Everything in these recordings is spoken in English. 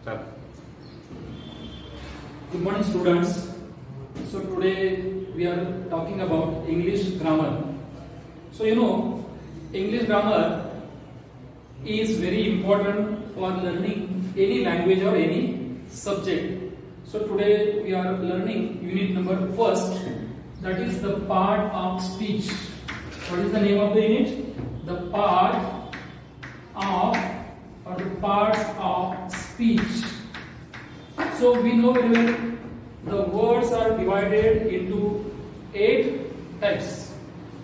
Start. Good morning, students. So today we are talking about English grammar. So English grammar is very important for learning any language or any subject. So today we are learning unit number first, that is the part of speech. What is the name of the unit? The part of or the parts of speech. So we know very well the words are divided into 8 types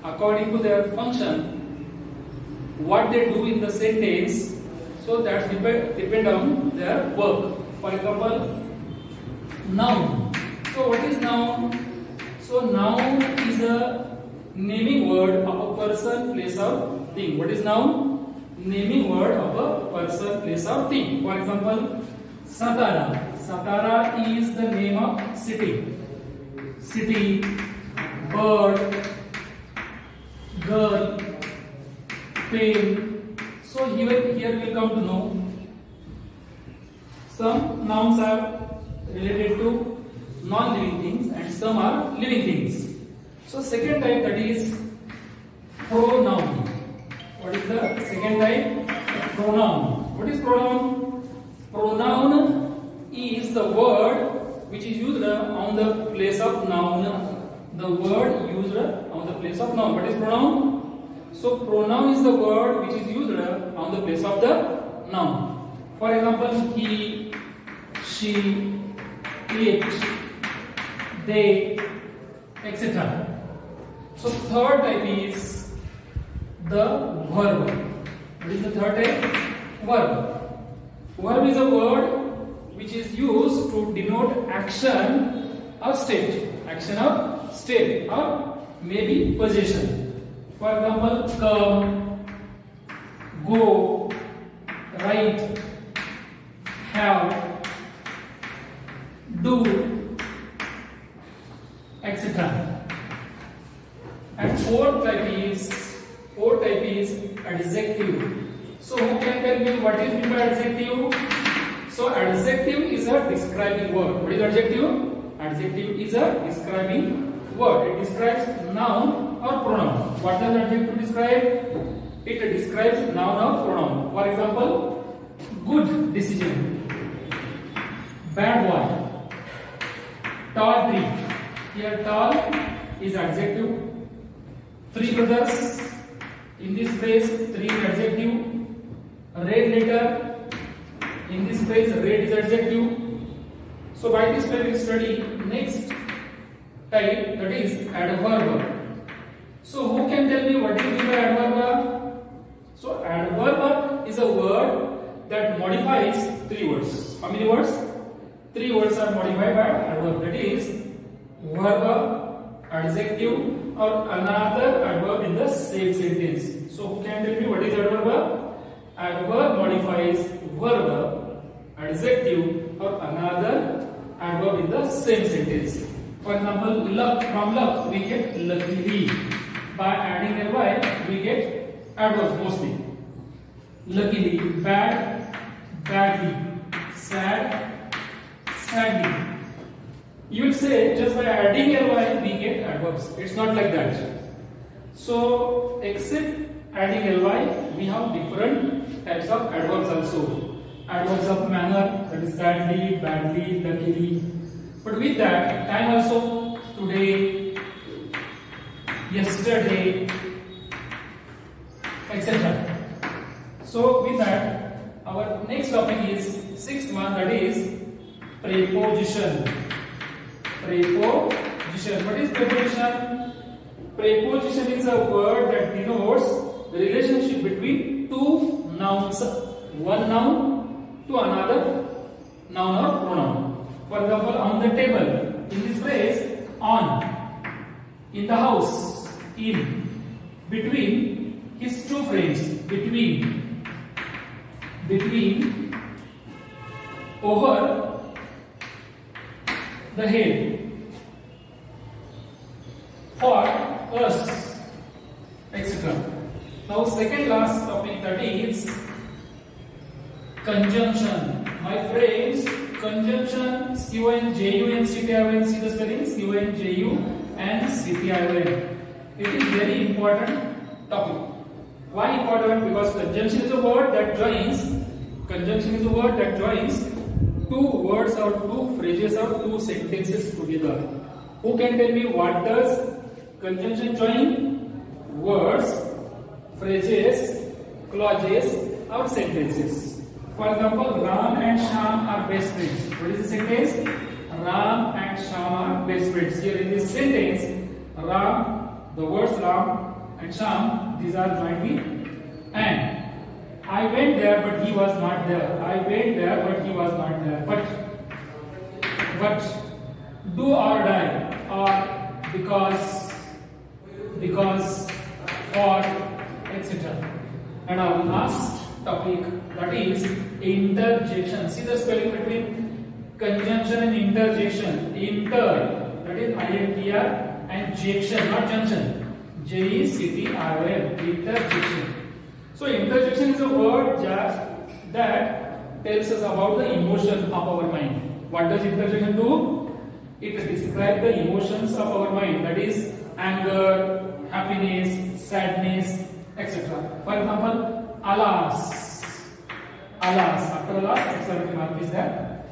according to their function, what they do in the sentence. So that depend on their work. For example, noun. So what is noun? So noun is a naming word of a person, place, or thing. What is noun? Naming word of a person, place, or thing. For example, Satara. Satara is the name of city. City, bird, girl, pen. So here we come to know some nouns are related to non-living things and some are living things. So second type, that is pronoun. What is the second type? Pronoun. What is pronoun? Pronoun is the word which is used on the place of noun. The word used on the place of noun. What is pronoun? So pronoun is the word which is used on the place of the noun. For example, he, she, it, they, etc. So third type is the verb. What is the third type? Verb. Verb is a word which is used to denote action or state. Action or state, or maybe possession. For example, come, go, write, have, do, etc. And fourth type is adjective. So who can tell me what is meant by adjective? So adjective is a describing word. What is adjective? Adjective is a describing word. It describes noun or pronoun. What does adjective describe? It describes noun or pronoun. For example, good decision, bad boy, tall tree. Here tall is adjective. Three brothers. In this phrase, three is adjective. Red letter. In this phrase, red is adjective. So by this way we study next type, that is adverb. So who can tell me what is meant by adverb? So adverb is a word that modifies 3 words. How many words? 3 words are modified by adverb. That is verb, adjective, or another adverb in the same sentence. So who can tell me what is adverb? Adverb modifies verb, adjective, or another adverb in the same sentence. For example, luck. From luck we get luckily. By adding ly we get adverbs mostly. Luckily, bad, badly, sad, sadly. You will say just by adding ly we get adverbs. It's not like that. So except adding ly, we have different types of adverbs also. Adverbs of manner, that is sadly, badly, luckily. But with that, time also, today, yesterday, etc. So with that, our next topic is 6th one, that is preposition. Preposition. What is preposition? Preposition is a word that denotes the relationship between 2 nouns. One noun to another noun or pronoun. For example, on the table, in this phrase, on, in the house, in, between his 2 friends, between, over the head, for us, etc. Now second last topic, that is conjunction. My friends, conjunction CONJUN CPION. See the spelling CONJU and CPION. It is very important topic. Why important? Because conjunction is a word that joins. Conjunction is a word that joins two words or two phrases or two sentences together. Who can tell me what does conjunction join? Words, phrases, clauses, or sentences. For example, Ram and Shyam are best friends. What is the sentence? Ram and Shyam are best friends. Here in this sentence, Ram, the words Ram and Shyam, these are jointly. And I went there, but he was not there. I went there, but he was not there. But, do or die, or because, for, etc. And our last topic, that is interjection. See the spelling between conjunction and interjection. Inter, that is INTR, and jection, not junction. JECTION, interjection. So interjection is a word that tells us about the emotion of our mind. What does interjection do? It describes the emotions of our mind, that is anger, happiness, sadness, etc. For example, alas. After alas, exclamation mark is there.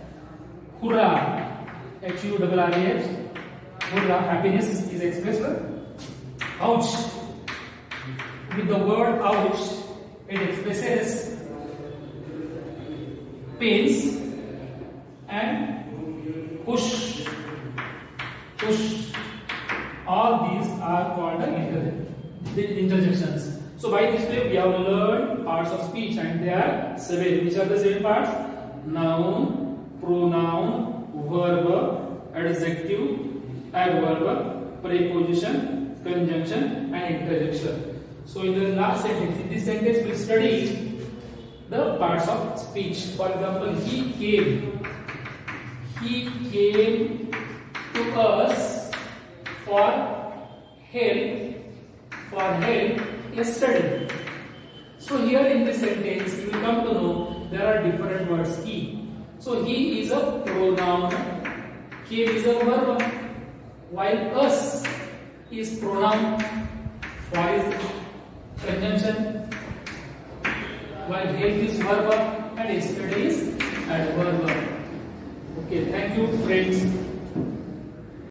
Hurrah, HURRAH. Hurrah, happiness is expressed. Ouch. With the word ouch, it expresses pains. And push. All these are called the interjections. So by this way we have learned parts of speech, and they are 7. Which are the 7 parts? Noun, pronoun, verb, adjective, adverb, preposition, conjunction, and interjection. So in the last sentence, in this sentence we study the parts of speech. For example, he came to us for help yesterday. So here in this sentence you will come to know there are different words. He. So he is a pronoun, came is a verb, while us is pronoun, for is conjunction, while help is verb, and yesterday is adverb. Okay, thank you friends.